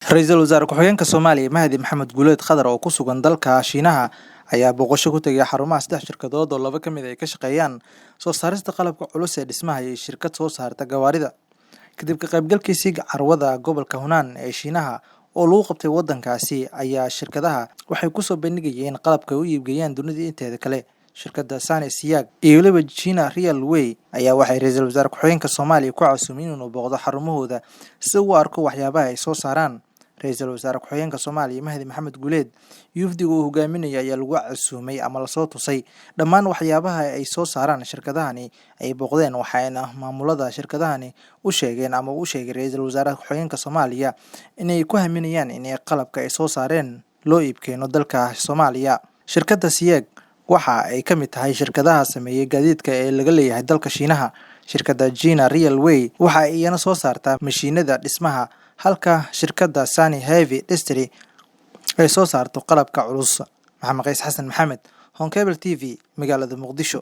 Ra'iisul Wasaare Ku-xigeenka Soomaaliya Mahdi Maxamed Guuleed Khadar oo ku sugan dalka Shiinaha ayaa booqasho ku tagay xarumaha 3 shirkadood oo laba ka mid ah ay ka shaqeeyaan soo saarista qalabka culus ee dhismaha iyo shirkad soo saarta gawaarida. Kadib ka qaybgalkiisii carwada gobolka Hunan ee Shiinaha oo lagu qabtay wadankaasi ayaa shirkadaha waxay ku soo bandhigayeen qalabka ay u iibgeeyaan dunida inteeda kale. Shirkadda Sane Siag iyo waliba China Railway ayaa waxay Ra'iisul Wasaare Ku-xigeenka Soomaaliya ku casuumeen inuu booqdo xarumahooda si uu u arko waxyaabaha ay soo saaraan. Ra'iisul Wasaare Ku-xigeenka Soomaaliya Mahdi Maxamed Guuleed yufdiga uu hogaaminayay ayaa lagu casuumay ama la soo tusay dhammaan waxyaabaha ay soo saaraan shirkadahani ay booqdeen, waxaana maamulada shirkadahani u sheegeen ama u sheegay Ra'iisul Wasaare Ku-xigeenka Soomaaliya inay ku haminayaan in qalabka ay soo saareen loo iib keeno dalka Soomaaliya. Shirkadda Siag waxa ay ka mid tahay shirkadaha sameeyay gaadiidka ee laga leeyahay dalka Shiinaha. Shirkadda China Railway waxa ay iyana soo saartaa mashiinada dhismaha, halka shirkadda Sane Heavy Industry ay soo saarto qalabka culus. Maxamed Qays Xasan Maxamed, Hon Cable TV, magaalada Muqdisho.